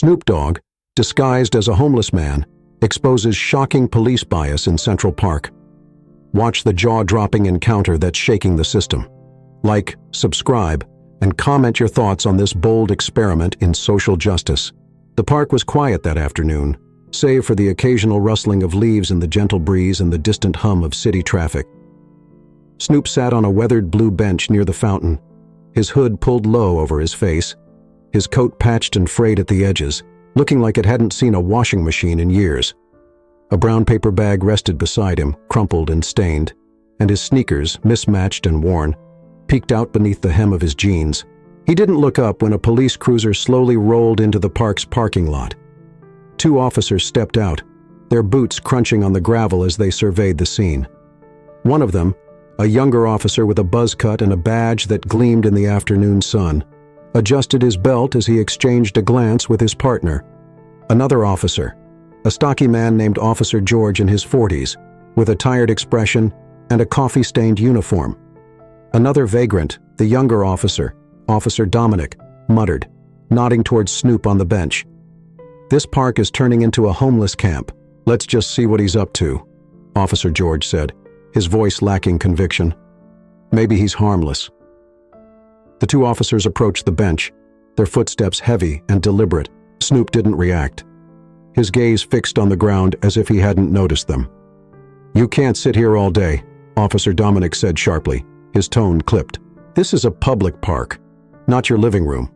Snoop Dogg, disguised as a homeless man, exposes shocking police bias in Central Park. Watch the jaw-dropping encounter that's shaking the system. Like, subscribe, and comment your thoughts on this bold experiment in social justice. The park was quiet that afternoon, save for the occasional rustling of leaves in the gentle breeze and the distant hum of city traffic. Snoop sat on a weathered blue bench near the fountain, his hood pulled low over his face, his coat patched and frayed at the edges, looking like it hadn't seen a washing machine in years. A brown paper bag rested beside him, crumpled and stained, and his sneakers, mismatched and worn, peeked out beneath the hem of his jeans. He didn't look up when a police cruiser slowly rolled into the park's parking lot. 2 officers stepped out, their boots crunching on the gravel as they surveyed the scene. One of them, a younger officer with a buzz cut and a badge that gleamed in the afternoon sun, adjusted his belt as he exchanged a glance with his partner. Another officer, a stocky man named Officer George in his 40s, with a tired expression and a coffee-stained uniform. Another vagrant, the younger officer, Officer Dominic, muttered, nodding towards Snoop on the bench. "This park is turning into a homeless camp. Let's just see what he's up to," Officer George said, his voice lacking conviction. "Maybe he's harmless." The 2 officers approached the bench, their footsteps heavy and deliberate. Snoop didn't react, his gaze fixed on the ground as if he hadn't noticed them. "You can't sit here all day," Officer Dominic said sharply, his tone clipped. "This is a public park, not your living room."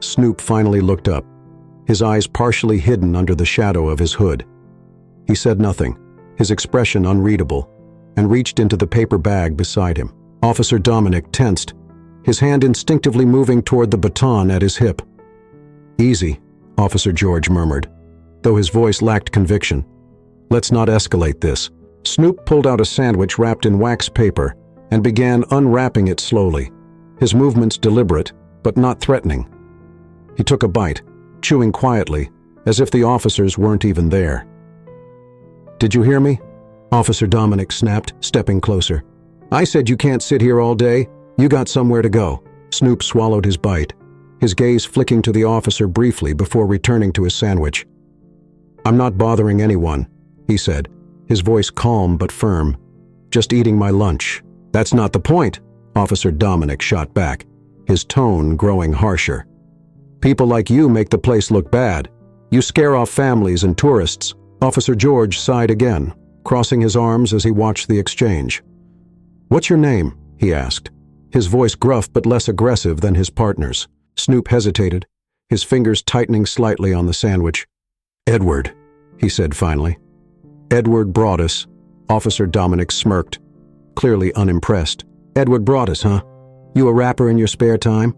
Snoop finally looked up, his eyes partially hidden under the shadow of his hood. He said nothing, his expression unreadable, and reached into the paper bag beside him. Officer Dominic tensed, his hand instinctively moving toward the baton at his hip. "Easy," Officer George murmured, though his voice lacked conviction. "Let's not escalate this." Snoop pulled out a sandwich wrapped in wax paper and began unwrapping it slowly, his movements deliberate, but not threatening. He took a bite, chewing quietly, as if the officers weren't even there. "Did you hear me?" Officer Dominic snapped, stepping closer. "I said you can't sit here all day. You got somewhere to go." Snoop swallowed his bite, his gaze flicking to the officer briefly before returning to his sandwich. "I'm not bothering anyone," he said, his voice calm but firm. "Just eating my lunch." "That's not the point," Officer Dominic shot back, his tone growing harsher. "People like you make the place look bad. You scare off families and tourists." Officer George sighed again, crossing his arms as he watched the exchange. "What's your name?" he asked, his voice gruff but less aggressive than his partner's. Snoop hesitated, his fingers tightening slightly on the sandwich. "Edward," he said finally. "Edward Broadus." Officer Dominic smirked, clearly unimpressed. "Edward Broadus, huh? You a rapper in your spare time?"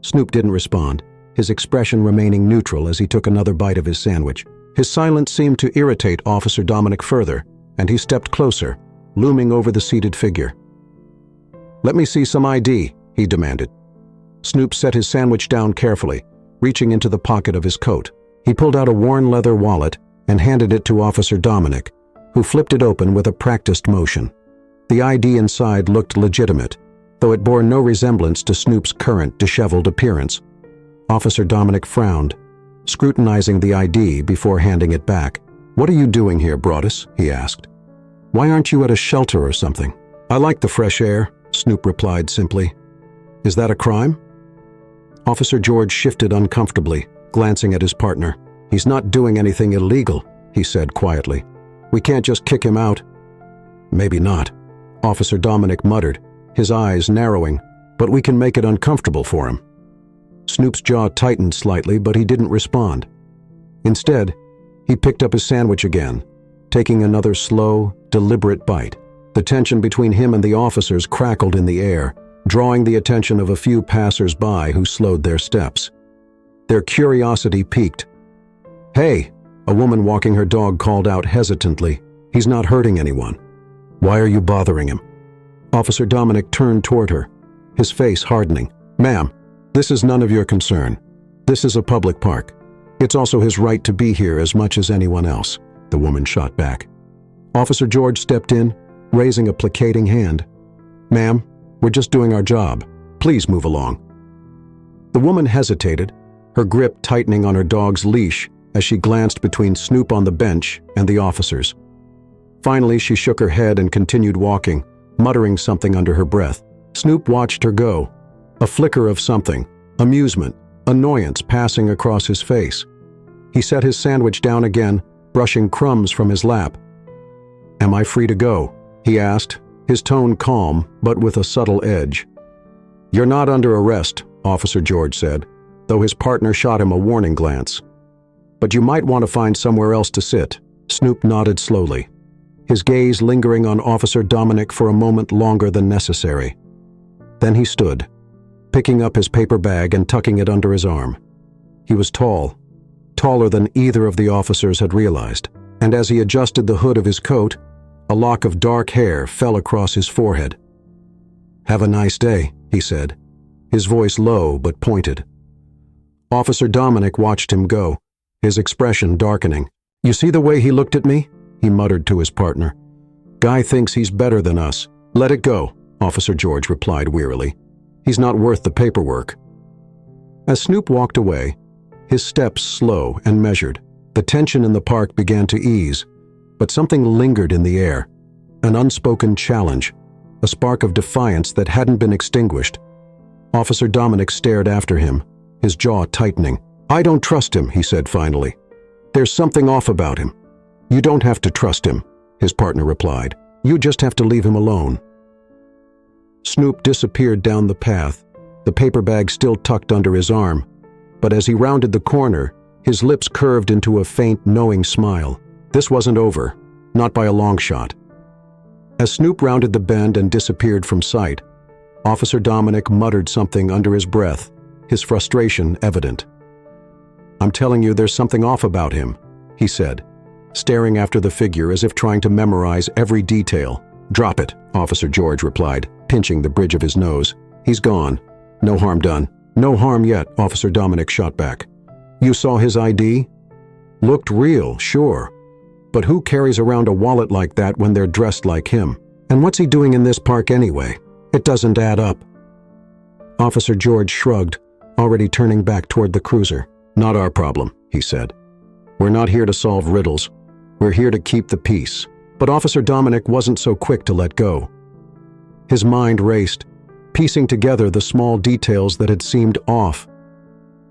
Snoop didn't respond, his expression remaining neutral as he took another bite of his sandwich. His silence seemed to irritate Officer Dominic further, and he stepped closer, looming over the seated figure. "Let me see some ID," he demanded. Snoop set his sandwich down carefully, reaching into the pocket of his coat. He pulled out a worn leather wallet and handed it to Officer Dominic, who flipped it open with a practiced motion. The ID inside looked legitimate, though it bore no resemblance to Snoop's current disheveled appearance. Officer Dominic frowned, scrutinizing the ID before handing it back. "What are you doing here, Broadus?" he asked. "Why aren't you at a shelter or something?" "I like the fresh air," Snoop replied simply. "Is that a crime?" Officer George shifted uncomfortably, glancing at his partner. "He's not doing anything illegal," he said quietly. "We can't just kick him out." "Maybe not," Officer Dominic muttered, his eyes narrowing, "but we can make it uncomfortable for him." Snoop's jaw tightened slightly, but he didn't respond. Instead, he picked up his sandwich again, taking another slow, deliberate bite. The tension between him and the officers crackled in the air, drawing the attention of a few passers-by who slowed their steps. Their curiosity piqued. "Hey," a woman walking her dog called out hesitantly, "he's not hurting anyone. Why are you bothering him?" Officer Dominic turned toward her, his face hardening. "Ma'am, this is none of your concern. This is a public park. It's also his right to be here as much as anyone else," the woman shot back. Officer George stepped in, raising a placating hand. "Ma'am, we're just doing our job. Please move along." The woman hesitated, her grip tightening on her dog's leash as she glanced between Snoop on the bench and the officers. Finally, she shook her head and continued walking, muttering something under her breath. Snoop watched her go, a flicker of something, amusement, annoyance passing across his face. He set his sandwich down again, brushing crumbs from his lap. "Am I free to go?" he asked, his tone calm but with a subtle edge. "You're not under arrest," Officer George said, though his partner shot him a warning glance. "But you might want to find somewhere else to sit." Snoop nodded slowly, his gaze lingering on Officer Dominic for a moment longer than necessary. Then he stood, picking up his paper bag and tucking it under his arm. He was tall, taller than either of the officers had realized, and as he adjusted the hood of his coat, a lock of dark hair fell across his forehead. "Have a nice day," he said, his voice low but pointed. Officer Dominic watched him go, his expression darkening. "You see the way he looked at me?" he muttered to his partner. "Guy thinks he's better than us." "Let it go," Officer George replied wearily. "He's not worth the paperwork." As Snoop walked away, his steps slow and measured, the tension in the park began to ease, but something lingered in the air, an unspoken challenge, a spark of defiance that hadn't been extinguished. Officer Dominic stared after him, his jaw tightening. "I don't trust him," he said finally. "There's something off about him." "You don't have to trust him," his partner replied. "You just have to leave him alone." Snoop disappeared down the path, the paper bag still tucked under his arm, but as he rounded the corner, his lips curved into a faint, knowing smile. This wasn't over, not by a long shot. As Snoop rounded the bend and disappeared from sight, Officer Dominic muttered something under his breath, his frustration evident. "I'm telling you there's something off about him," he said, staring after the figure as if trying to memorize every detail. "Drop it," Officer George replied, pinching the bridge of his nose. "He's gone. No harm done." "No harm yet," Officer Dominic shot back. "You saw his ID? Looked real, sure. But who carries around a wallet like that when they're dressed like him? And what's he doing in this park anyway? It doesn't add up." Officer George shrugged, already turning back toward the cruiser. "Not our problem," he said. "We're not here to solve riddles. We're here to keep the peace." But Officer Dominic wasn't so quick to let go. His mind raced, piecing together the small details that had seemed off.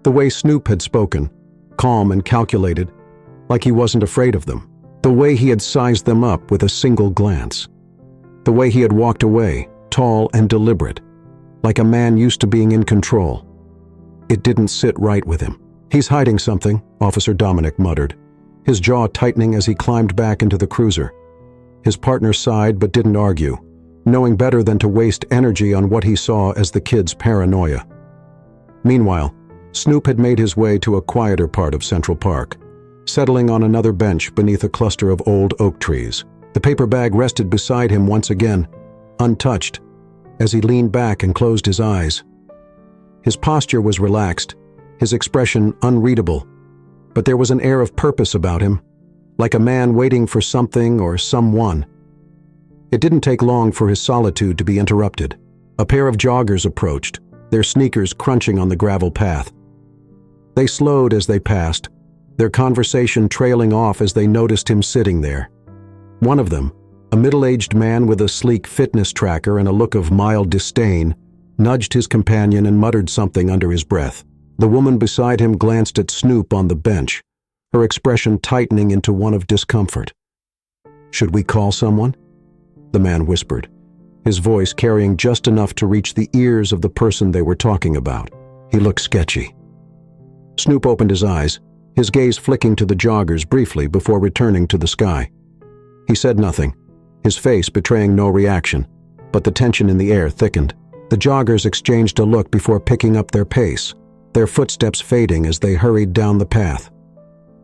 The way Snoop had spoken, calm and calculated, like he wasn't afraid of them. The way he had sized them up with a single glance. The way he had walked away, tall and deliberate, like a man used to being in control. It didn't sit right with him. "He's hiding something," Officer Dominic muttered, his jaw tightening as he climbed back into the cruiser. His partner sighed but didn't argue, knowing better than to waste energy on what he saw as the kid's paranoia. Meanwhile, Snoop had made his way to a quieter part of Central Park, settling on another bench beneath a cluster of old oak trees. The paper bag rested beside him once again, untouched, as he leaned back and closed his eyes. His posture was relaxed, his expression unreadable, but there was an air of purpose about him, like a man waiting for something or someone. It didn't take long for his solitude to be interrupted. A pair of joggers approached, their sneakers crunching on the gravel path. They slowed as they passed, their conversation trailing off as they noticed him sitting there. One of them, a middle-aged man with a sleek fitness tracker and a look of mild disdain, nudged his companion and muttered something under his breath. The woman beside him glanced at Snoop on the bench, her expression tightening into one of discomfort. "Should we call someone?" the man whispered, his voice carrying just enough to reach the ears of the person they were talking about. He looked sketchy. Snoop opened his eyes, his gaze flicking to the joggers briefly before returning to the sky. He said nothing, his face betraying no reaction, but the tension in the air thickened. The joggers exchanged a look before picking up their pace, their footsteps fading as they hurried down the path.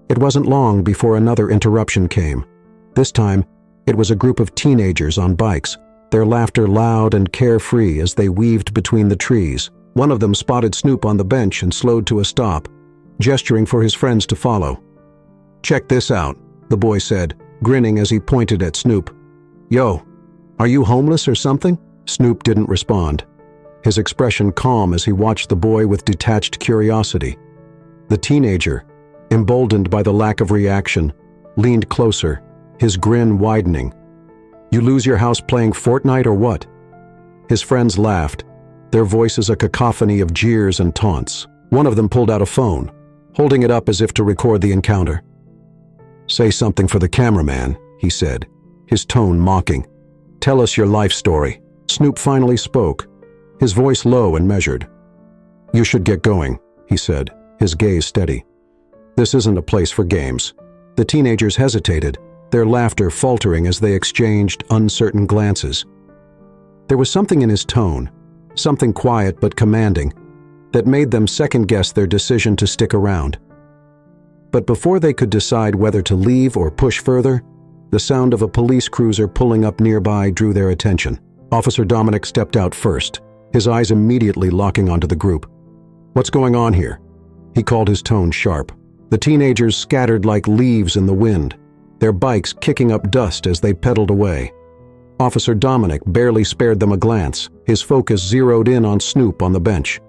It wasn't long before another interruption came. This time, it was a group of teenagers on bikes, their laughter loud and carefree as they weaved between the trees. One of them spotted Snoop on the bench and slowed to a stop, gesturing for his friends to follow. "Check this out," the boy said, grinning as he pointed at Snoop. "Yo, are you homeless or something?" Snoop didn't respond, his expression calm as he watched the boy with detached curiosity. The teenager, emboldened by the lack of reaction, leaned closer, his grin widening. "You lose your house playing Fortnite or what?" His friends laughed, their voices a cacophony of jeers and taunts. One of them pulled out a phone, holding it up as if to record the encounter. "Say something for the cameraman," he said, his tone mocking. "Tell us your life story." Snoop finally spoke, his voice low and measured. "You should get going," he said, his gaze steady. "This isn't a place for games." The teenagers hesitated, their laughter faltering as they exchanged uncertain glances. There was something in his tone, something quiet but commanding, that made them second-guess their decision to stick around. But before they could decide whether to leave or push further, the sound of a police cruiser pulling up nearby drew their attention. Officer Dominic stepped out first, his eyes immediately locking onto the group. "What's going on here?" He called, his tone sharp. The teenagers scattered like leaves in the wind, their bikes kicking up dust as they pedaled away. Officer Dominic barely spared them a glance, his focus zeroed in on Snoop on the bench.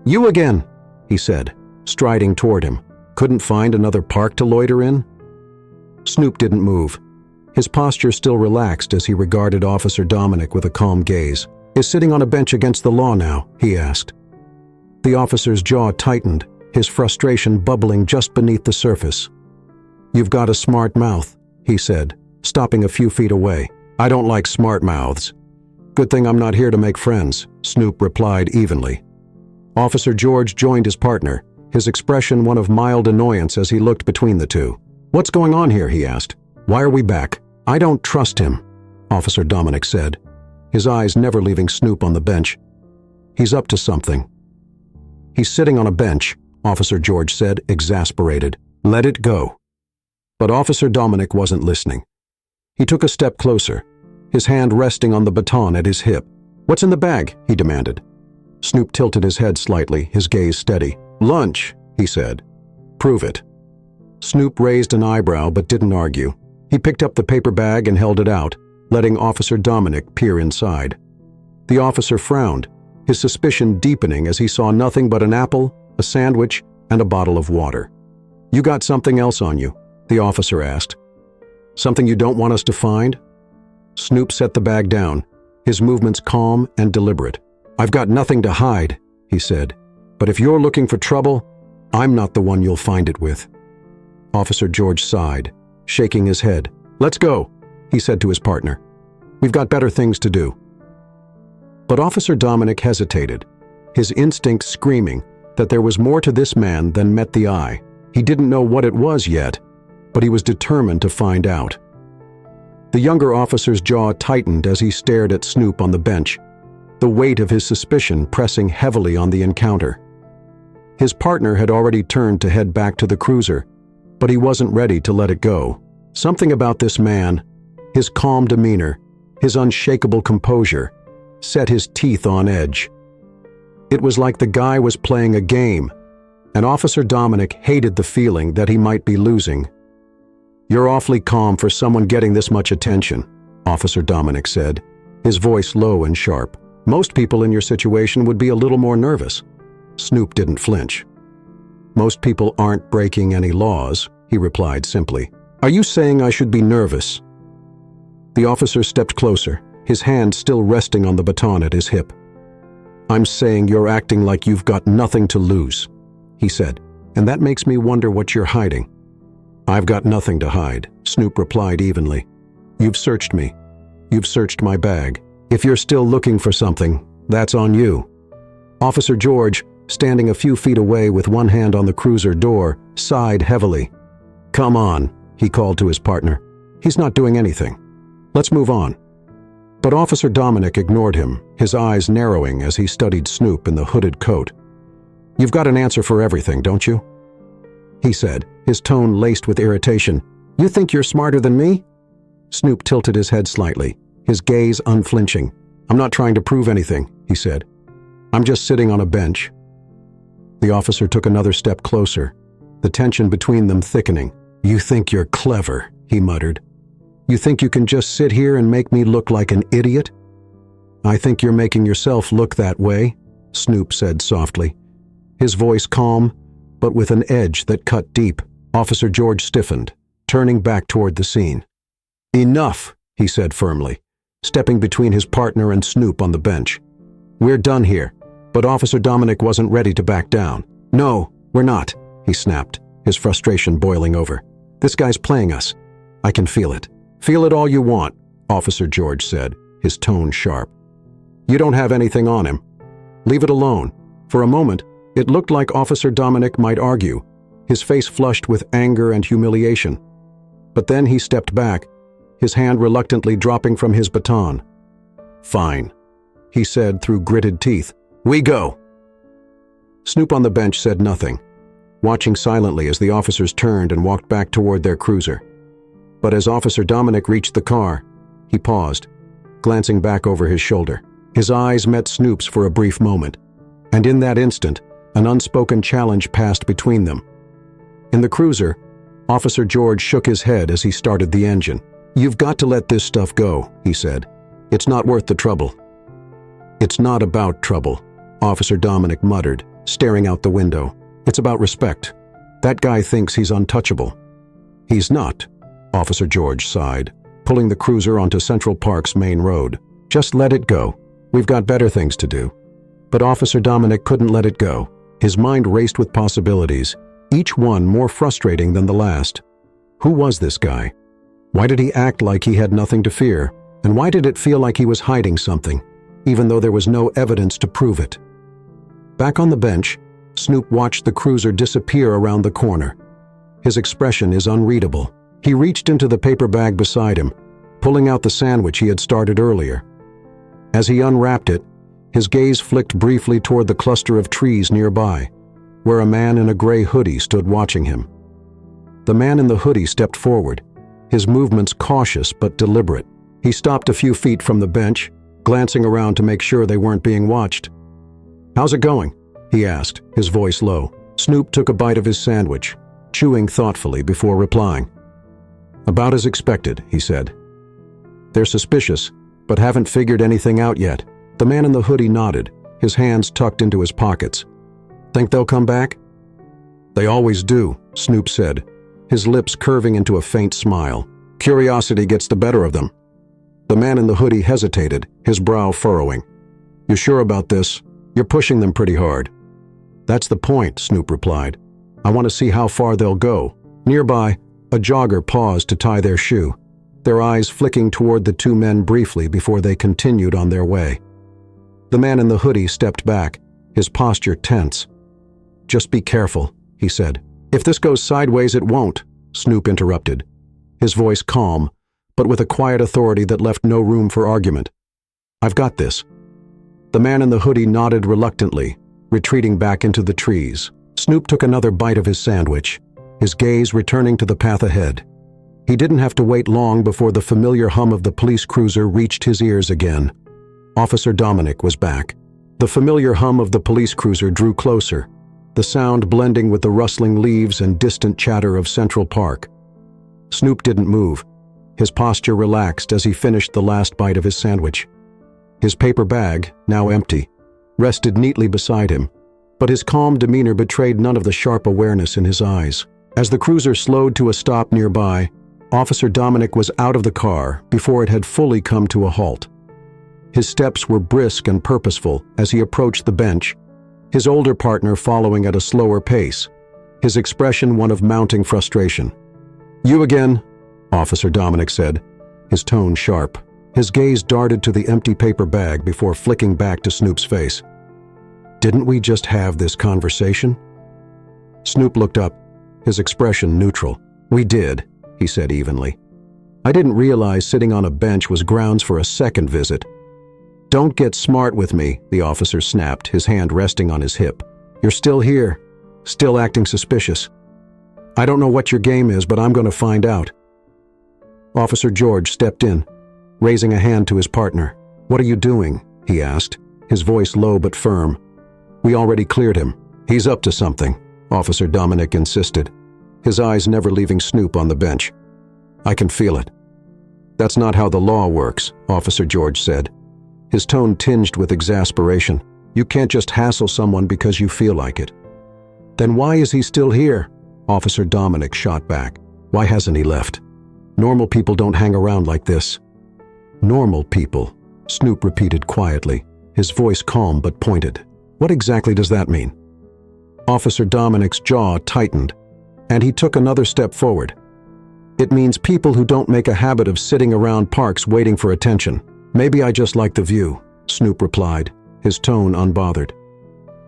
"You again," he said, striding toward him. "Couldn't find another park to loiter in?" Snoop didn't move, his posture still relaxed as he regarded Officer Dominic with a calm gaze. "Is sitting on a bench against the law now?" he asked. The officer's jaw tightened, his frustration bubbling just beneath the surface. "You've got a smart mouth," he said, stopping a few feet away. "I don't like smart mouths." "Good thing I'm not here to make friends," Snoop replied evenly. Officer George joined his partner, his expression one of mild annoyance as he looked between the two. "What's going on here?" he asked. "Why are we back?" "I don't trust him," Officer Dominic said, his eyes never leaving Snoop on the bench. "He's up to something." "He's sitting on a bench," Officer George said, exasperated. "Let it go." But Officer Dominic wasn't listening. He took a step closer, his hand resting on the baton at his hip. "What's in the bag?" he demanded. Snoop tilted his head slightly, his gaze steady. "Lunch," he said. "Prove it." Snoop raised an eyebrow but didn't argue. He picked up the paper bag and held it out, letting Officer Dominic peer inside. The officer frowned, his suspicion deepening as he saw nothing but an apple, a sandwich, and a bottle of water. "You got something else on you?" the officer asked. "Something you don't want us to find?" Snoop set the bag down, his movements calm and deliberate. "I've got nothing to hide," he said, "but if you're looking for trouble, I'm not the one you'll find it with." Officer George sighed, shaking his head. "Let's go," he said to his partner. "We've got better things to do." But Officer Dominic hesitated, his instinct screaming that there was more to this man than met the eye. He didn't know what it was yet, but he was determined to find out. The younger officer's jaw tightened as he stared at Snoop on the bench, the weight of his suspicion pressing heavily on the encounter. His partner had already turned to head back to the cruiser, but he wasn't ready to let it go. Something about this man, his calm demeanor, his unshakable composure, set his teeth on edge. It was like the guy was playing a game, and Officer Dominic hated the feeling that he might be losing. "You're awfully calm for someone getting this much attention," Officer Dominic said, his voice low and sharp. "Most people in your situation would be a little more nervous." Snoop didn't flinch. "Most people aren't breaking any laws," he replied simply. "Are you saying I should be nervous?" The officer stepped closer, his hand still resting on the baton at his hip. "I'm saying you're acting like you've got nothing to lose," he said, "and that makes me wonder what you're hiding." "I've got nothing to hide," Snoop replied evenly. "You've searched me. You've searched my bag. If you're still looking for something, that's on you." Officer George, standing a few feet away with one hand on the cruiser door, sighed heavily. "Come on," he called to his partner. "He's not doing anything. Let's move on." But Officer Dominic ignored him, his eyes narrowing as he studied Snoop in the hooded coat. "You've got an answer for everything, don't you?" he said, his tone laced with irritation. "You think you're smarter than me?" Snoop tilted his head slightly, his gaze unflinching. "I'm not trying to prove anything," he said. "I'm just sitting on a bench." The officer took another step closer, the tension between them thickening. "You think you're clever," he muttered. "You think you can just sit here and make me look like an idiot?" "I think you're making yourself look that way," Snoop said softly, his voice calm, but with an edge that cut deep. Officer George stiffened, turning back toward the scene. "Enough," he said firmly, stepping between his partner and Snoop on the bench. "We're done here." But Officer Dominic wasn't ready to back down. "No, we're not," he snapped, his frustration boiling over. "This guy's playing us. I can feel it." "Feel it all you want," Officer George said, his tone sharp. "You don't have anything on him. Leave it alone." For a moment, it looked like Officer Dominic might argue, his face flushed with anger and humiliation. But then he stepped back, his hand reluctantly dropping from his baton. "Fine," he said through gritted teeth. "We go." Snoop on the bench said nothing, watching silently as the officers turned and walked back toward their cruiser. But as Officer Dominic reached the car, he paused, glancing back over his shoulder. His eyes met Snoop's for a brief moment, and in that instant, an unspoken challenge passed between them. In the cruiser, Officer George shook his head as he started the engine. "You've got to let this stuff go," he said. "It's not worth the trouble." "It's not about trouble," Officer Dominic muttered, staring out the window. "It's about respect. That guy thinks he's untouchable." "He's not," Officer George sighed, pulling the cruiser onto Central Park's main road. "Just let it go. We've got better things to do." But Officer Dominic couldn't let it go. His mind raced with possibilities, each one more frustrating than the last. Who was this guy? Why did he act like he had nothing to fear? And why did it feel like he was hiding something, even though there was no evidence to prove it? Back on the bench, Snoop watched the cruiser disappear around the corner. His expression is unreadable. He reached into the paper bag beside him, pulling out the sandwich he had started earlier. As he unwrapped it, his gaze flicked briefly toward the cluster of trees nearby, where a man in a gray hoodie stood watching him. The man in the hoodie stepped forward, his movements cautious but deliberate. He stopped a few feet from the bench, glancing around to make sure they weren't being watched. "How's it going?" he asked, his voice low. Snoop took a bite of his sandwich, chewing thoughtfully before replying. "About as expected," he said. "They're suspicious, but haven't figured anything out yet." The man in the hoodie nodded, his hands tucked into his pockets. "Think they'll come back?" "They always do," Snoop said, his lips curving into a faint smile. "Curiosity gets the better of them." The man in the hoodie hesitated, his brow furrowing. "You sure about this? You're pushing them pretty hard." "That's the point," Snoop replied. "I want to see how far they'll go." Nearby, a jogger paused to tie their shoe, their eyes flicking toward the two men briefly before they continued on their way. The man in the hoodie stepped back, his posture tense. "Just be careful," he said. "If this goes sideways, it won't," Snoop interrupted, his voice calm, but with a quiet authority that left no room for argument. "I've got this." The man in the hoodie nodded reluctantly, retreating back into the trees. Snoop took another bite of his sandwich, his gaze returning to the path ahead. He didn't have to wait long before the familiar hum of the police cruiser reached his ears again. Officer Dominic was back. The familiar hum of the police cruiser drew closer, the sound blending with the rustling leaves and distant chatter of Central Park. Snoop didn't move, his posture relaxed as he finished the last bite of his sandwich. His paper bag, now empty, rested neatly beside him, but his calm demeanor betrayed none of the sharp awareness in his eyes. As the cruiser slowed to a stop nearby, Officer Dominic was out of the car before it had fully come to a halt. His steps were brisk and purposeful as he approached the bench, his older partner following at a slower pace, his expression one of mounting frustration. "You again," Officer Dominic said, his tone sharp. His gaze darted to the empty paper bag before flicking back to Snoop's face. "Didn't we just have this conversation?" Snoop looked up, his expression neutral. "We did," he said evenly. "I didn't realize sitting on a bench was grounds for a second visit." "Don't get smart with me," the officer snapped, his hand resting on his hip. "You're still here, still acting suspicious. I don't know what your game is, but I'm going to find out." Officer George stepped in, raising a hand to his partner. "What are you doing?" he asked, his voice low but firm. "We already cleared him." "He's up to something," Officer Dominic insisted, his eyes never leaving Snoop on the bench. "I can feel it." "That's not how the law works," Officer George said, his tone tinged with exasperation. "You can't just hassle someone because you feel like it." Then why is he still here? Officer Dominic shot back. Why hasn't he left? Normal people don't hang around like this. Normal people, Snoop repeated quietly, his voice calm but pointed. What exactly does that mean? Officer Dominic's jaw tightened, and he took another step forward. It means people who don't make a habit of sitting around parks waiting for attention. Maybe I just like the view, Snoop replied, his tone unbothered.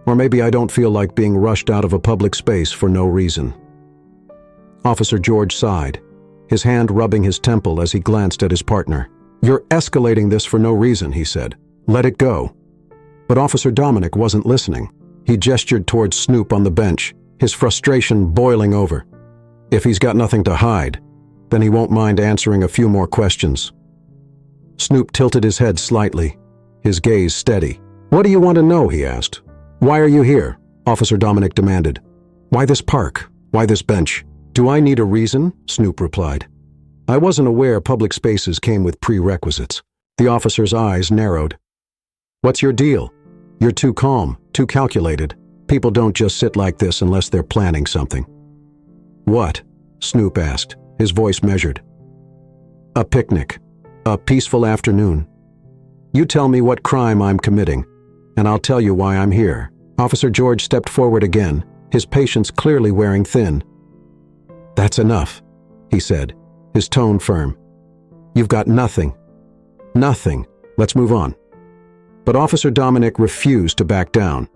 Or maybe I don't feel like being rushed out of a public space for no reason. Officer George sighed, his hand rubbing his temple as he glanced at his partner. You're escalating this for no reason, he said. Let it go. But Officer Dominic wasn't listening. He gestured towards Snoop on the bench, his frustration boiling over. If he's got nothing to hide, then he won't mind answering a few more questions. Snoop tilted his head slightly, his gaze steady. What do you want to know? He asked. Why are you here? Officer Dominic demanded. Why this park? Why this bench? Do I need a reason? Snoop replied. I wasn't aware public spaces came with prerequisites. The officer's eyes narrowed. What's your deal? You're too calm, too calculated. People don't just sit like this unless they're planning something. What? Snoop asked, his voice measured. A picnic. A peaceful afternoon. You tell me what crime I'm committing, and I'll tell you why I'm here. Officer George stepped forward again, his patience clearly wearing thin. That's enough, he said, his tone firm. You've got nothing. Nothing. Let's move on. But Officer Dominic refused to back down.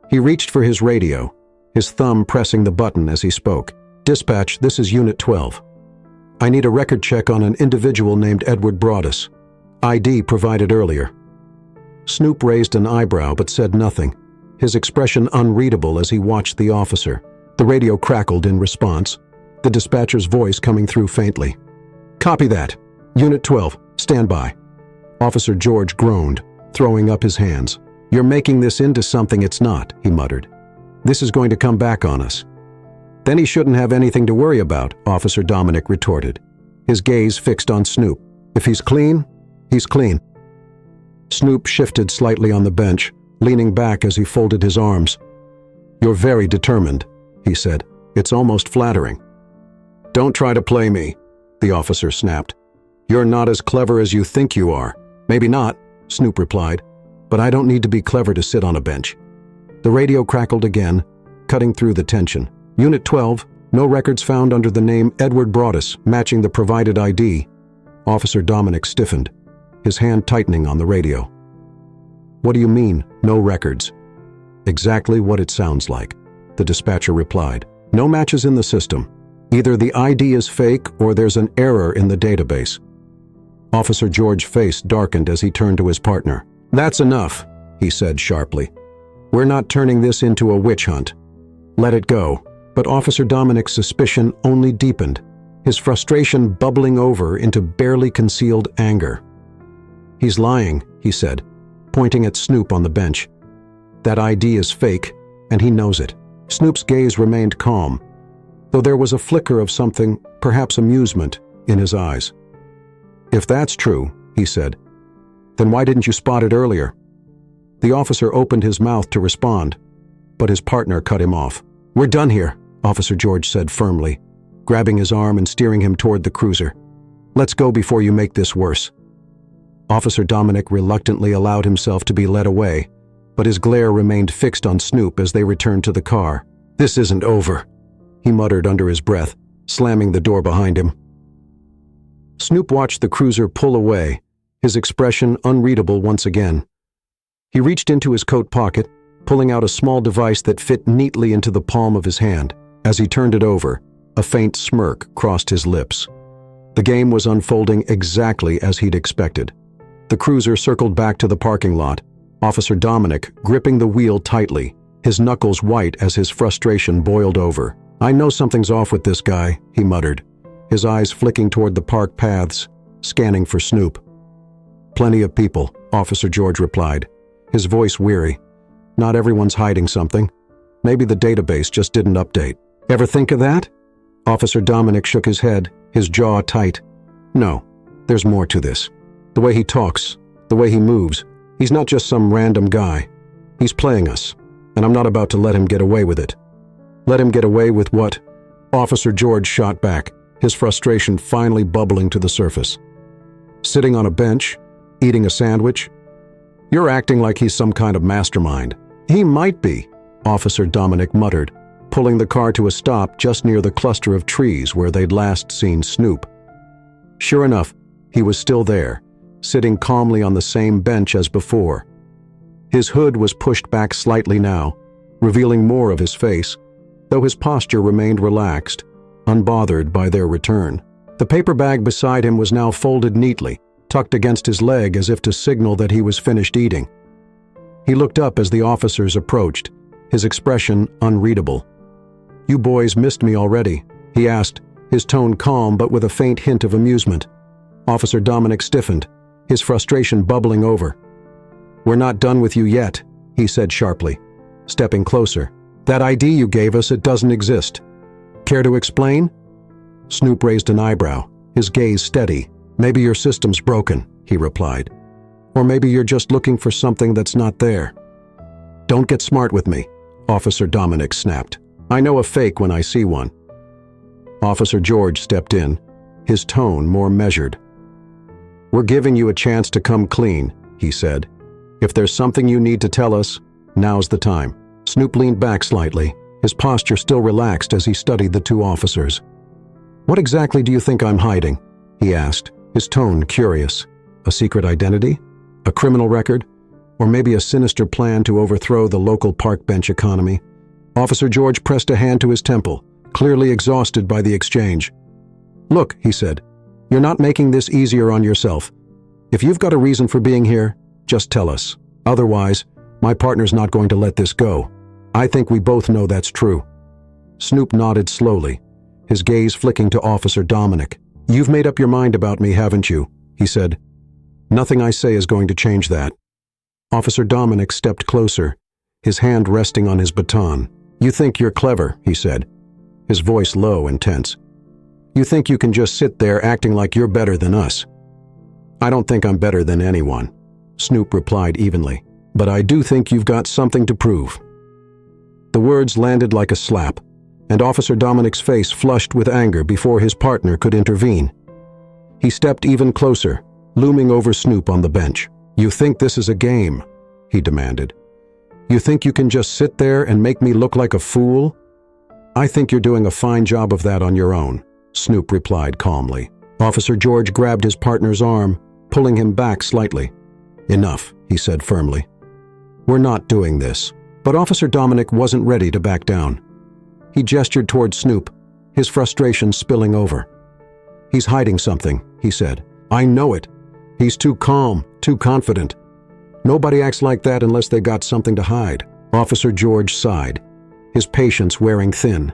He reached for his radio, his thumb pressing the button as he spoke. Dispatch, this is Unit 12. I need a record check on an individual named Edward Broadus. ID provided earlier. Snoop raised an eyebrow but said nothing, his expression unreadable as he watched the officer. The radio crackled in response, the dispatcher's voice coming through faintly. Copy that. Unit 12, stand by. Officer George groaned, throwing up his hands. You're making this into something it's not, he muttered. This is going to come back on us. Then he shouldn't have anything to worry about, Officer Dominic retorted, his gaze fixed on Snoop. If he's clean, he's clean. Snoop shifted slightly on the bench, leaning back as he folded his arms. You're very determined, he said. It's almost flattering. Don't try to play me, the officer snapped. You're not as clever as you think you are. Maybe not, Snoop replied, but I don't need to be clever to sit on a bench. The radio crackled again, cutting through the tension. Unit 12, no records found under the name Edward Broadus, matching the provided ID. Officer Dominic stiffened, his hand tightening on the radio. What do you mean, no records? Exactly what it sounds like, the dispatcher replied. No matches in the system. Either the ID is fake or there's an error in the database. Officer George's face darkened as he turned to his partner. That's enough, he said sharply. We're not turning this into a witch hunt. Let it go. But Officer Dominic's suspicion only deepened, his frustration bubbling over into barely concealed anger. He's lying, he said, pointing at Snoop on the bench. That ID is fake, and he knows it. Snoop's gaze remained calm, though there was a flicker of something, perhaps amusement, in his eyes. If that's true, he said, then why didn't you spot it earlier? The officer opened his mouth to respond, but his partner cut him off. We're done here, Officer George said firmly, grabbing his arm and steering him toward the cruiser. Let's go before you make this worse. Officer Dominic reluctantly allowed himself to be led away, but his glare remained fixed on Snoop as they returned to the car. This isn't over, he muttered under his breath, slamming the door behind him. Snoop watched the cruiser pull away, his expression unreadable once again. He reached into his coat pocket, pulling out a small device that fit neatly into the palm of his hand. As he turned it over, a faint smirk crossed his lips. The game was unfolding exactly as he'd expected. The cruiser circled back to the parking lot, Officer Dominic gripping the wheel tightly, his knuckles white as his frustration boiled over. I know something's off with this guy, he muttered, his eyes flicking toward the park paths, scanning for Snoop. Plenty of people, Officer George replied, his voice weary. Not everyone's hiding something. Maybe the database just didn't update. Ever think of that? Officer Dominic shook his head, his jaw tight. No, there's more to this. The way he talks, the way he moves, he's not just some random guy. He's playing us, and I'm not about to let him get away with it. Let him get away with what? Officer George shot back, his frustration finally bubbling to the surface. Sitting on a bench, eating a sandwich? You're acting like he's some kind of mastermind. He might be, Officer Dominic muttered, pulling the car to a stop just near the cluster of trees where they'd last seen Snoop. Sure enough, he was still there, sitting calmly on the same bench as before. His hood was pushed back slightly now, revealing more of his face, though his posture remained relaxed, unbothered by their return. The paper bag beside him was now folded neatly, tucked against his leg as if to signal that he was finished eating. He looked up as the officers approached, his expression unreadable. "You boys missed me already?" he asked, his tone calm but with a faint hint of amusement. Officer Dominic stiffened, his frustration bubbling over. "We're not done with you yet," he said sharply, stepping closer. "That ID you gave us, it doesn't exist. Care to explain?" Snoop raised an eyebrow, his gaze steady. "Maybe your system's broken," he replied. "Or maybe you're just looking for something that's not there." "Don't get smart with me," Officer Dominic snapped. "I know a fake when I see one." Officer George stepped in, his tone more measured. "We're giving you a chance to come clean," he said. "If there's something you need to tell us, now's the time." Snoop leaned back slightly, his posture still relaxed as he studied the two officers. "What exactly do you think I'm hiding?" he asked, his tone curious. "A secret identity? A criminal record? Or maybe a sinister plan to overthrow the local park bench economy?" Officer George pressed a hand to his temple, clearly exhausted by the exchange. "Look," he said, "you're not making this easier on yourself. If you've got a reason for being here, just tell us. Otherwise, my partner's not going to let this go. I think we both know that's true." Snoop nodded slowly, his gaze flicking to Officer Dominic. "You've made up your mind about me, haven't you?" he said. "Nothing I say is going to change that." Officer Dominic stepped closer, his hand resting on his baton. "You think you're clever," he said, his voice low and tense. "You think you can just sit there acting like you're better than us." "I don't think I'm better than anyone," Snoop replied evenly. "But I do think you've got something to prove." The words landed like a slap, and Officer Dominic's face flushed with anger before his partner could intervene. He stepped even closer, looming over Snoop on the bench. "You think this is a game?" he demanded. "You think you can just sit there and make me look like a fool?" "I think you're doing a fine job of that on your own," Snoop replied calmly. Officer George grabbed his partner's arm, pulling him back slightly. "Enough," he said firmly. "We're not doing this." But Officer Dominic wasn't ready to back down. He gestured toward Snoop, his frustration spilling over. "He's hiding something," he said. "I know it. He's too calm, too confident. Nobody acts like that unless they got something to hide." Officer George sighed, his patience wearing thin.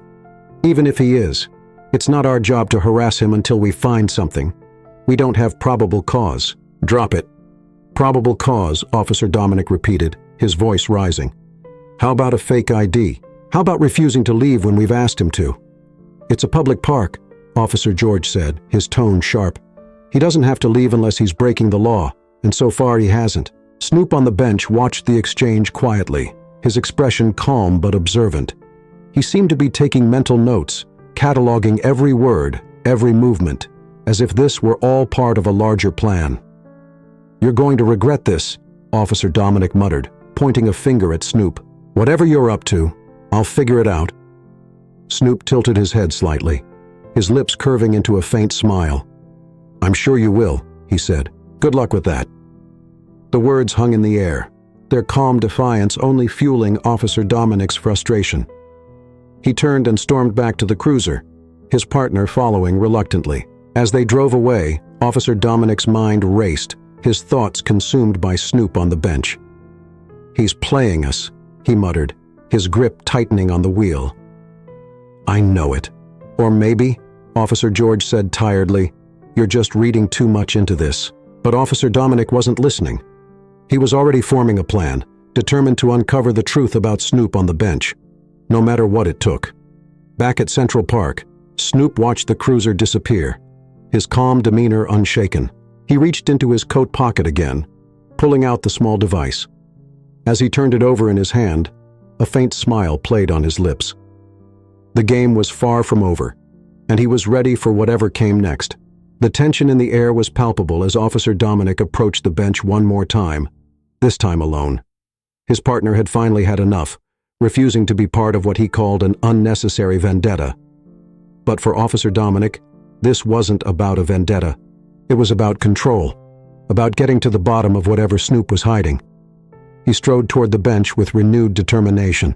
"Even if he is, it's not our job to harass him until we find something. We don't have probable cause." "Drop it." "Probable cause," Officer Dominic repeated, his voice rising. "How about a fake ID? How about refusing to leave when we've asked him to?" "It's a public park," Officer George said, his tone sharp. "He doesn't have to leave unless he's breaking the law, and so far he hasn't." Snoop on the bench watched the exchange quietly, his expression calm but observant. He seemed to be taking mental notes, cataloging every word, every movement, as if this were all part of a larger plan. "You're going to regret this," Officer Dominic muttered, pointing a finger at Snoop. "Whatever you're up to, I'll figure it out." Snoop tilted his head slightly, his lips curving into a faint smile. "I'm sure you will," he said. "Good luck with that." The words hung in the air, their calm defiance only fueling Officer Dominic's frustration. He turned and stormed back to the cruiser, his partner following reluctantly. As they drove away, Officer Dominic's mind raced, his thoughts consumed by Snoop on the bench. "He's playing us," he muttered, his grip tightening on the wheel. "I know it. Or maybe," Officer George said tiredly, "you're just reading too much into this." But Officer Dominic wasn't listening. He was already forming a plan, determined to uncover the truth about Snoop on the bench, no matter what it took. Back at Central Park, Snoop watched the cruiser disappear, his calm demeanor unshaken. He reached into his coat pocket again, pulling out the small device. As he turned it over in his hand, a faint smile played on his lips. The game was far from over, and he was ready for whatever came next. The tension in the air was palpable as Officer Dominic approached the bench one more time, this time alone. His partner had finally had enough, refusing to be part of what he called an unnecessary vendetta. But for Officer Dominic, this wasn't about a vendetta. It was about control, about getting to the bottom of whatever Snoop was hiding. He strode toward the bench with renewed determination,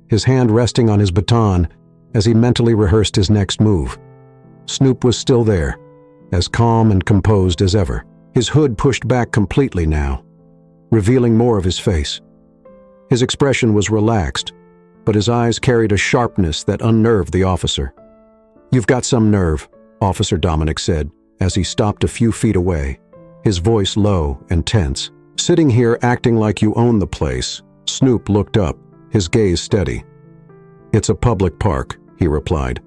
his hand resting on his baton as he mentally rehearsed his next move. Snoop was still there, as calm and composed as ever, his hood pushed back completely now, revealing more of his face. His expression was relaxed, but his eyes carried a sharpness that unnerved the officer. "You've got some nerve," Officer Dominic said, as he stopped a few feet away, his voice low and tense. "Sitting here acting like you own the place." Snoop looked up, his gaze steady. "It's a public park," he replied.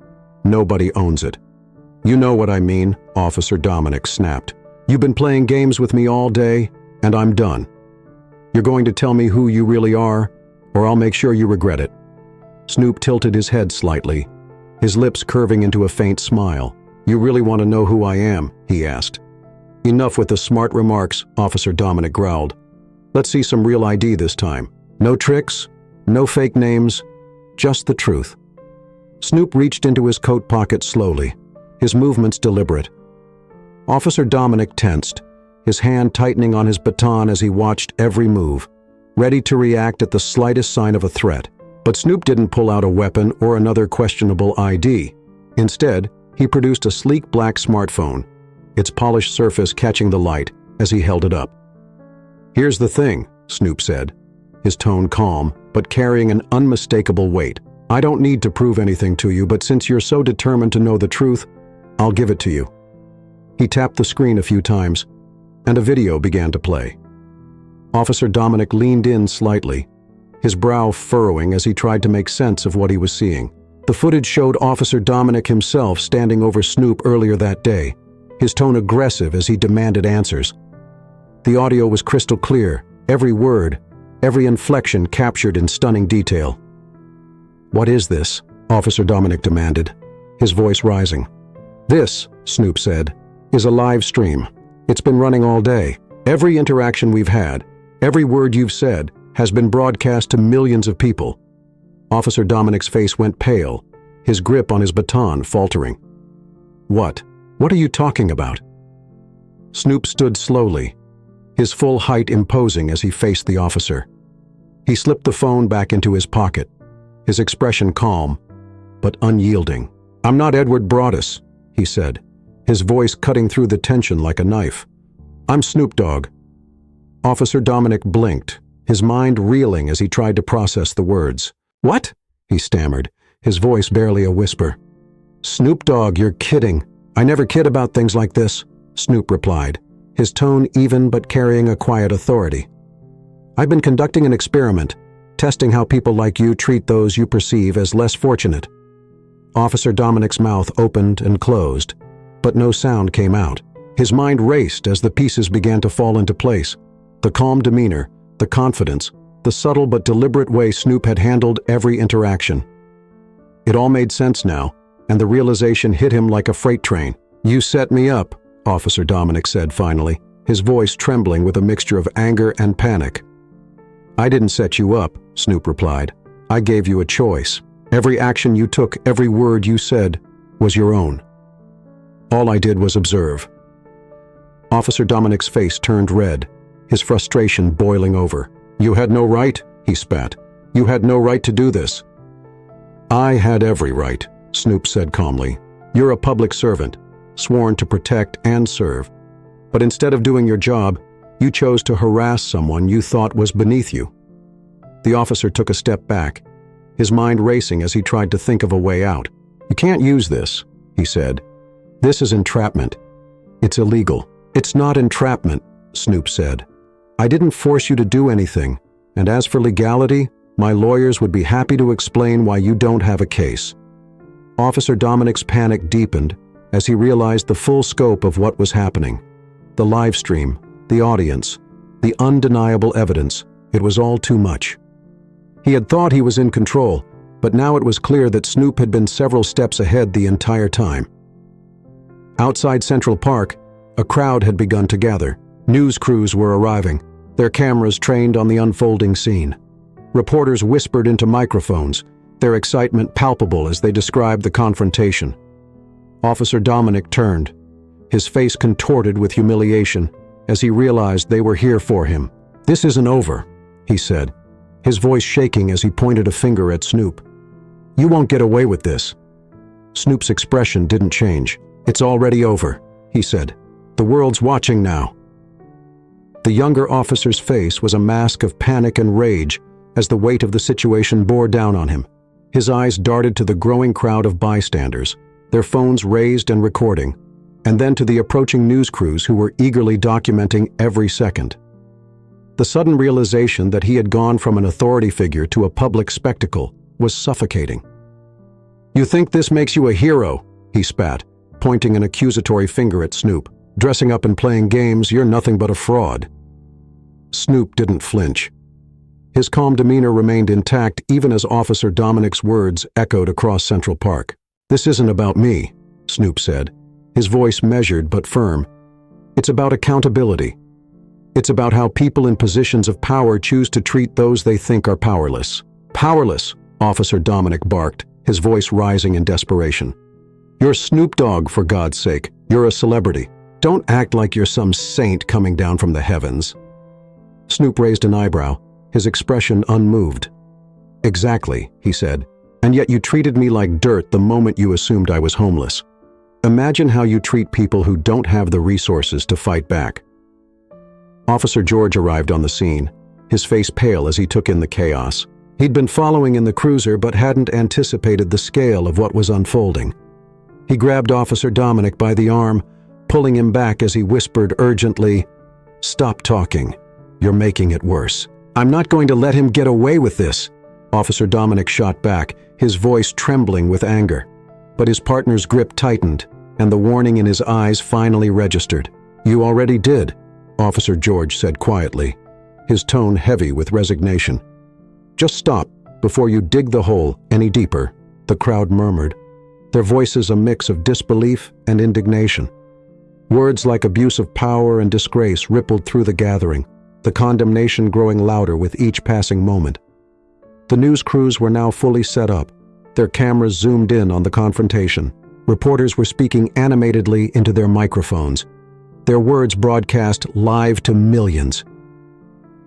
"Nobody owns it." "You know what I mean," Officer Dominic snapped. "You've been playing games with me all day, and I'm done. You're going to tell me who you really are, or I'll make sure you regret it." Snoop tilted his head slightly, his lips curving into a faint smile. "You really want to know who I am?" he asked. "Enough with the smart remarks," Officer Dominic growled. "Let's see some real ID this time. No tricks, no fake names, just the truth." Snoop reached into his coat pocket slowly, his movements deliberate. Officer Dominic tensed, his hand tightening on his baton as he watched every move, ready to react at the slightest sign of a threat. But Snoop didn't pull out a weapon or another questionable ID. Instead, he produced a sleek black smartphone, its polished surface catching the light as he held it up. "Here's the thing," Snoop said, his tone calm but carrying an unmistakable weight. "I don't need to prove anything to you, but since you're so determined to know the truth, I'll give it to you." He tapped the screen a few times, and a video began to play. Officer Dominic leaned in slightly, his brow furrowing as he tried to make sense of what he was seeing. The footage showed Officer Dominic himself standing over Snoop earlier that day, his tone aggressive as he demanded answers. The audio was crystal clear, every word, every inflection captured in stunning detail. "What is this?" Officer Dominic demanded, his voice rising. "This," Snoop said, "is a live stream. It's been running all day. Every interaction we've had, every word you've said, has been broadcast to millions of people." Officer Dominic's face went pale, his grip on his baton faltering. What are you talking about?" Snoop stood slowly, his full height imposing as he faced the officer. He slipped the phone back into his pocket, his expression calm, but unyielding. "I'm not Edward Broaddus," he said, his voice cutting through the tension like a knife. "I'm Snoop Dogg." Officer Dominic blinked, his mind reeling as he tried to process the words. "What?" he stammered, his voice barely a whisper. "Snoop Dogg, you're kidding. I never kid about things like this," Snoop replied, his tone even but carrying a quiet authority. "I've been conducting an experiment, testing how people like you treat those you perceive as less fortunate." Officer Dominic's mouth opened and closed, but no sound came out. His mind raced as the pieces began to fall into place. The calm demeanor, the confidence, the subtle but deliberate way Snoop had handled every interaction. It all made sense now, and the realization hit him like a freight train. "You set me up," Officer Dominic said finally, his voice trembling with a mixture of anger and panic. "I didn't set you up," Snoop replied. "I gave you a choice. Every action you took, every word you said, was your own. All I did was observe." Officer Dominic's face turned red, his frustration boiling over. "You had no right," he spat. "You had no right to do this." "I had every right," Snoop said calmly. "You're a public servant, sworn to protect and serve. But instead of doing your job, you chose to harass someone you thought was beneath you." The officer took a step back, his mind racing as he tried to think of a way out. "You can't use this," he said. "This is entrapment. It's illegal." "It's not entrapment," Snoop said. "I didn't force you to do anything, and as for legality, my lawyers would be happy to explain why you don't have a case." Officer Dominic's panic deepened as he realized the full scope of what was happening. The live stream, the audience, the undeniable evidence, it was all too much. He had thought he was in control, but now it was clear that Snoop had been several steps ahead the entire time. Outside Central Park, a crowd had begun to gather. News crews were arriving, their cameras trained on the unfolding scene. Reporters whispered into microphones, their excitement palpable as they described the confrontation. Officer Dominic turned, his face contorted with humiliation as he realized they were here for him. "This isn't over," he said, his voice shaking as he pointed a finger at Snoop. "You won't get away with this." Snoop's expression didn't change. "It's already over," he said. "The world's watching now." The younger officer's face was a mask of panic and rage as the weight of the situation bore down on him. His eyes darted to the growing crowd of bystanders, their phones raised and recording, and then to the approaching news crews who were eagerly documenting every second. The sudden realization that he had gone from an authority figure to a public spectacle was suffocating. "You think this makes you a hero?" he spat, pointing an accusatory finger at Snoop. "Dressing up and playing games, you're nothing but a fraud." Snoop didn't flinch. His calm demeanor remained intact even as Officer Dominic's words echoed across Central Park. "This isn't about me," Snoop said, his voice measured but firm. "It's about accountability. It's about how people in positions of power choose to treat those they think are powerless." "Powerless," Officer Dominic barked, his voice rising in desperation. "You're Snoop Dogg, for God's sake. You're a celebrity. Don't act like you're some saint coming down from the heavens." Snoop raised an eyebrow, his expression unmoved. "Exactly," he said, "and yet you treated me like dirt the moment you assumed I was homeless. Imagine how you treat people who don't have the resources to fight back." Officer George arrived on the scene, his face pale as he took in the chaos. He'd been following in the cruiser but hadn't anticipated the scale of what was unfolding. He grabbed Officer Dominic by the arm, pulling him back as he whispered urgently, "Stop talking. You're making it worse." "I'm not going to let him get away with this," Officer Dominic shot back, his voice trembling with anger. But his partner's grip tightened, and the warning in his eyes finally registered. "You already did," Officer George said quietly, his tone heavy with resignation. "Just stop before you dig the hole any deeper," the crowd murmured, their voices a mix of disbelief and indignation. Words like abuse of power and disgrace rippled through the gathering, the condemnation growing louder with each passing moment. The news crews were now fully set up, their cameras zoomed in on the confrontation. Reporters were speaking animatedly into their microphones, their words broadcast live to millions.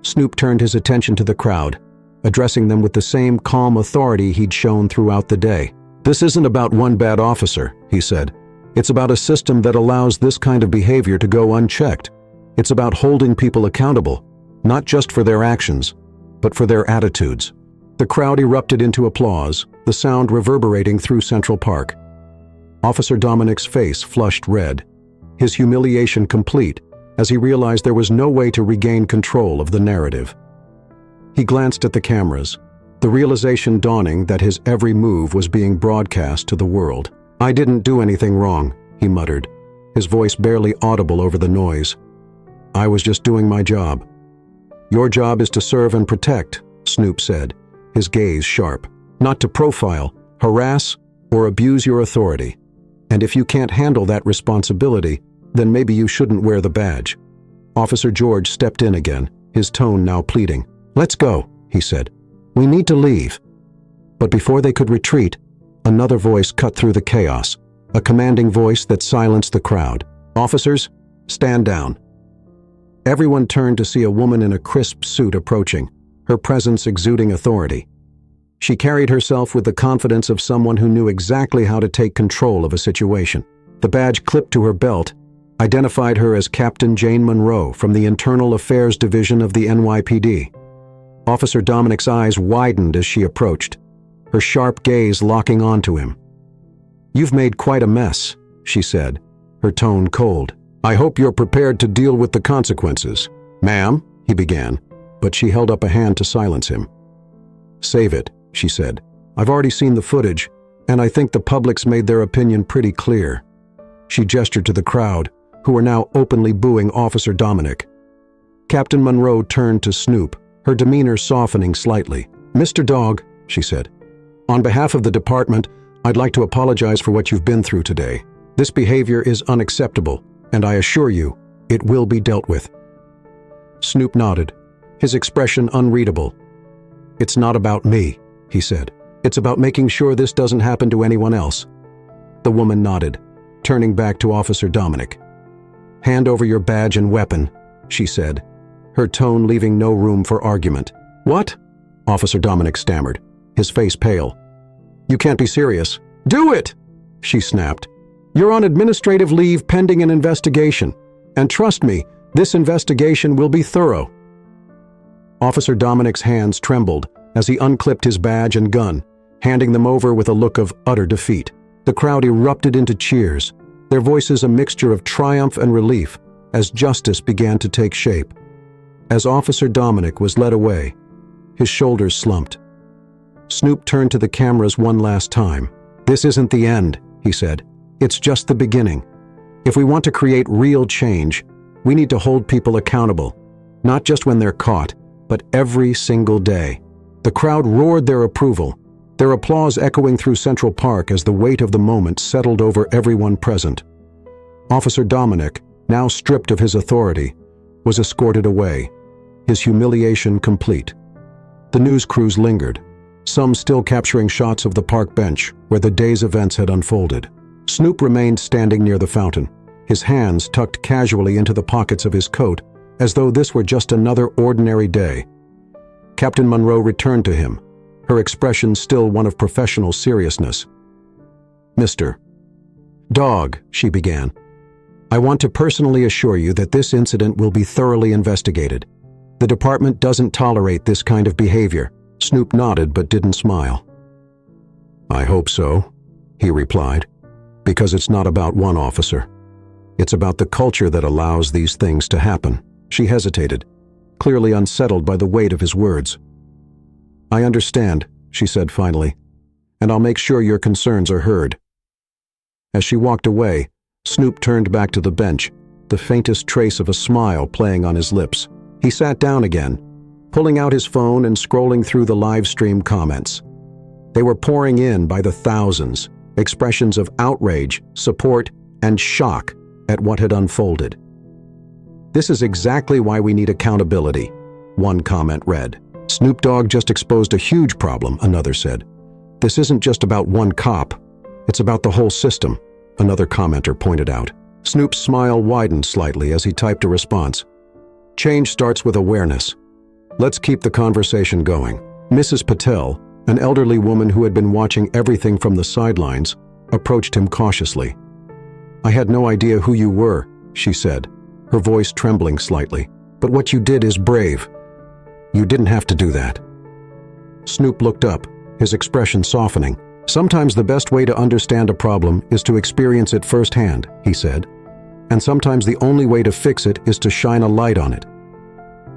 Snoop turned his attention to the crowd, addressing them with the same calm authority he'd shown throughout the day. "This isn't about one bad officer," he said. "It's about a system that allows this kind of behavior to go unchecked. It's about holding people accountable, not just for their actions, but for their attitudes." The crowd erupted into applause, the sound reverberating through Central Park. Officer Dominic's face flushed red, his humiliation complete as he realized there was no way to regain control of the narrative. He glanced at the cameras, the realization dawning that his every move was being broadcast to the world. "I didn't do anything wrong," he muttered, his voice barely audible over the noise. "I was just doing my job." "Your job is to serve and protect," Snoop said, his gaze sharp. "Not to profile, harass, or abuse your authority. And if you can't handle that responsibility, then maybe you shouldn't wear the badge." Officer George stepped in again, his tone now pleading. "Let's go," he said. "We need to leave." But before they could retreat, another voice cut through the chaos, a commanding voice that silenced the crowd. "Officers, stand down." Everyone turned to see a woman in a crisp suit approaching, her presence exuding authority. She carried herself with the confidence of someone who knew exactly how to take control of a situation. The badge clipped to her belt identified her as Captain Jane Monroe from the Internal Affairs Division of the NYPD. Officer Dominic's eyes widened as she approached, her sharp gaze locking onto him. "You've made quite a mess," she said, her tone cold. "I hope you're prepared to deal with the consequences." "Ma'am," he began, but she held up a hand to silence him. "Save it," she said. "I've already seen the footage, and I think the public's made their opinion pretty clear." She gestured to the crowd, who were now openly booing Officer Dominic. Captain Monroe turned to Snoop, her demeanor softening slightly. "Mr. Dogg," she said, On behalf of the department, I'd like to apologize for what you've been through today. This behavior is unacceptable, and I assure you, it will be dealt with." Snoop nodded, his expression unreadable. "It's not about me," he said. "It's about making sure this doesn't happen to anyone else." The woman nodded, turning back to Officer Dominic. "Hand over your badge and weapon," she said, her tone leaving no room for argument. "What?" Officer Dominic stammered, his face pale. "You can't be serious." "Do it!" she snapped. "You're on administrative leave pending an investigation. And trust me, this investigation will be thorough." Officer Dominic's hands trembled as he unclipped his badge and gun, handing them over with a look of utter defeat. The crowd erupted into cheers, their voices a mixture of triumph and relief as justice began to take shape. As Officer Dominic was led away, his shoulders slumped. Snoop turned to the cameras one last time. "This isn't the end," he said. "It's just the beginning. If we want to create real change, we need to hold people accountable, not just when they're caught, but every single day." The crowd roared their approval, their applause echoing through Central Park as the weight of the moment settled over everyone present. Officer Dominic, now stripped of his authority, was escorted away, his humiliation complete. The news crews lingered, some still capturing shots of the park bench where the day's events had unfolded. Snoop remained standing near the fountain, his hands tucked casually into the pockets of his coat, as though this were just another ordinary day. Captain Monroe returned to him, her expression still one of professional seriousness. "Mr. Dogg," she began, "I want to personally assure you that this incident will be thoroughly investigated. The department doesn't tolerate this kind of behavior." Snoop nodded but didn't smile. "I hope so," he replied, "because it's not about one officer. It's about the culture that allows these things to happen." She hesitated, clearly unsettled by the weight of his words. "I understand," she said finally, "and I'll make sure your concerns are heard." As she walked away, Snoop turned back to the bench, the faintest trace of a smile playing on his lips. He sat down again, pulling out his phone and scrolling through the live stream comments. They were pouring in by the thousands, expressions of outrage, support, and shock at what had unfolded. "This is exactly why we need accountability," one comment read. "Snoop Dogg just exposed a huge problem," another said. "This isn't just about one cop, it's about the whole system," another commenter pointed out. Snoop's smile widened slightly as he typed a response. "Change starts with awareness. Let's keep the conversation going." Mrs. Patel, an elderly woman who had been watching everything from the sidelines, approached him cautiously. "I had no idea who you were," she said, her voice trembling slightly. "But what you did is brave. You didn't have to do that." Snoop looked up, his expression softening. "Sometimes the best way to understand a problem is to experience it firsthand," he said. "And sometimes the only way to fix it is to shine a light on it."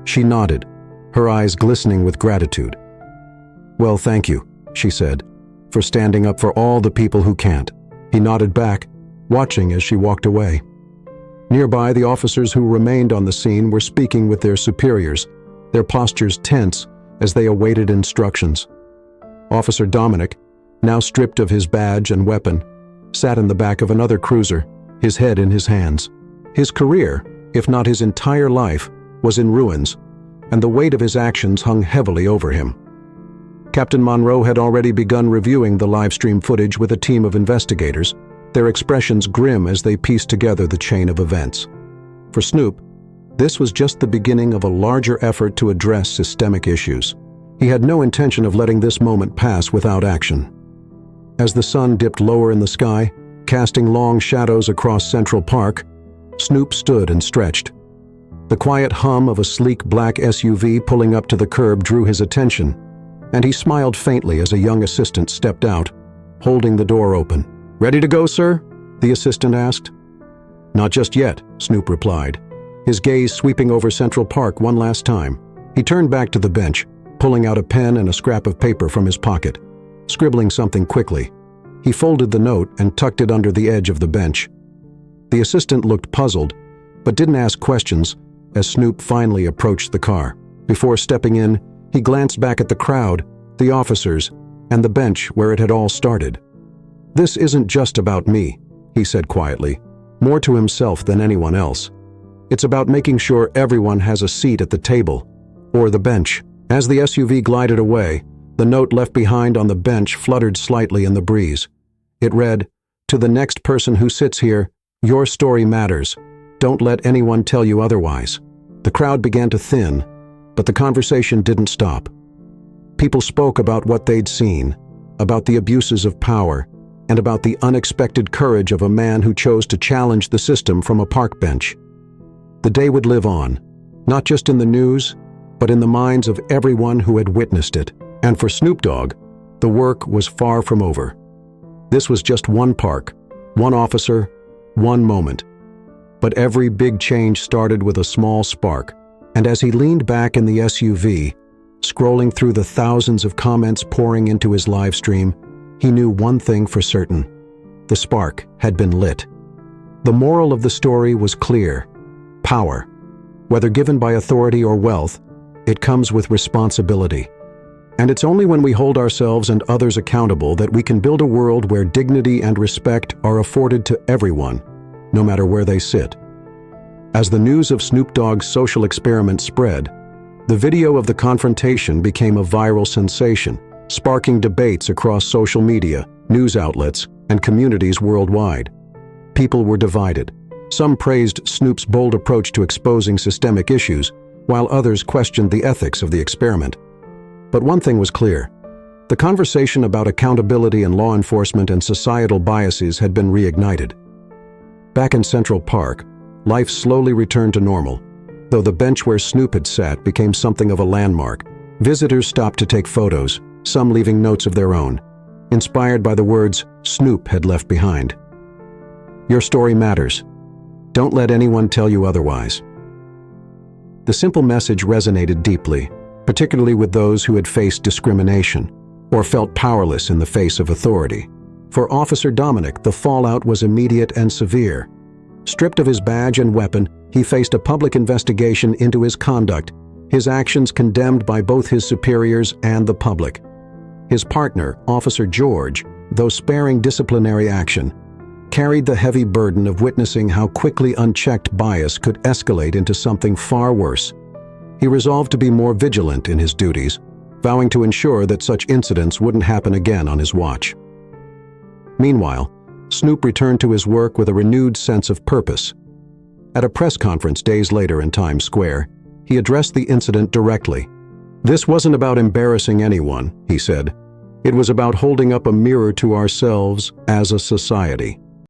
She nodded, her eyes glistening with gratitude. "Well, thank you," she said, "for standing up for all the people who can't." He nodded back, watching as she walked away. Nearby, the officers who remained on the scene were speaking with their superiors, their postures tense as they awaited instructions. Officer Dominic, now stripped of his badge and weapon, sat in the back of another cruiser, his head in his hands. His career, if not his entire life, was in ruins, and the weight of his actions hung heavily over him. Captain Monroe had already begun reviewing the live stream footage with a team of investigators, their expressions grim as they pieced together the chain of events. For Snoop, this was just the beginning of a larger effort to address systemic issues. He had no intention of letting this moment pass without action. As the sun dipped lower in the sky, casting long shadows across Central Park, Snoop stood and stretched. The quiet hum of a sleek black SUV pulling up to the curb drew his attention, and he smiled faintly as a young assistant stepped out, holding the door open. "Ready to go, sir?" the assistant asked. "Not just yet," Snoop replied, his gaze sweeping over Central Park one last time. He turned back to the bench, pulling out a pen and a scrap of paper from his pocket, scribbling something quickly. He folded the note and tucked it under the edge of the bench. The assistant looked puzzled, but didn't ask questions as Snoop finally approached the car. Before stepping in, he glanced back at the crowd, the officers, and the bench where it had all started. "This isn't just about me," he said quietly, more to himself than anyone else. "It's about making sure everyone has a seat at the table, or the bench." As the SUV glided away, the note left behind on the bench fluttered slightly in the breeze. It read, "To the next person who sits here, your story matters. Don't let anyone tell you otherwise." The crowd began to thin, but the conversation didn't stop. People spoke about what they'd seen, about the abuses of power, and about the unexpected courage of a man who chose to challenge the system from a park bench. The day would live on, not just in the news, but in the minds of everyone who had witnessed it. And for Snoop Dogg, the work was far from over. This was just one park, one officer, one moment. But every big change started with a small spark, and as he leaned back in the SUV, scrolling through the thousands of comments pouring into his live stream, he knew one thing for certain: the spark had been lit. The moral of the story was clear: power, whether given by authority or wealth, it comes with responsibility. And it's only when we hold ourselves and others accountable that we can build a world where dignity and respect are afforded to everyone, no matter where they sit. As the news of Snoop Dogg's social experiment spread, the video of the confrontation became a viral sensation, sparking debates across social media, news outlets, and communities worldwide. People were divided. Some praised Snoop's bold approach to exposing systemic issues, while others questioned the ethics of the experiment. But one thing was clear: the conversation about accountability in law enforcement and societal biases had been reignited. Back in Central Park, life slowly returned to normal, though the bench where Snoop had sat became something of a landmark. Visitors stopped to take photos, some leaving notes of their own, inspired by the words Snoop had left behind. "Your story matters. Don't let anyone tell you otherwise." The simple message resonated deeply, particularly with those who had faced discrimination or felt powerless in the face of authority. For Officer Dominic, the fallout was immediate and severe. Stripped of his badge and weapon, he faced a public investigation into his conduct, his actions condemned by both his superiors and the public. His partner, Officer George, though sparing disciplinary action, carried the heavy burden of witnessing how quickly unchecked bias could escalate into something far worse. He resolved to be more vigilant in his duties, vowing to ensure that such incidents wouldn't happen again on his watch. Meanwhile, Snoop returned to his work with a renewed sense of purpose. At a press conference days later in Times Square, he addressed the incident directly. "This wasn't about embarrassing anyone," he said. "It was about holding up a mirror to ourselves as a society."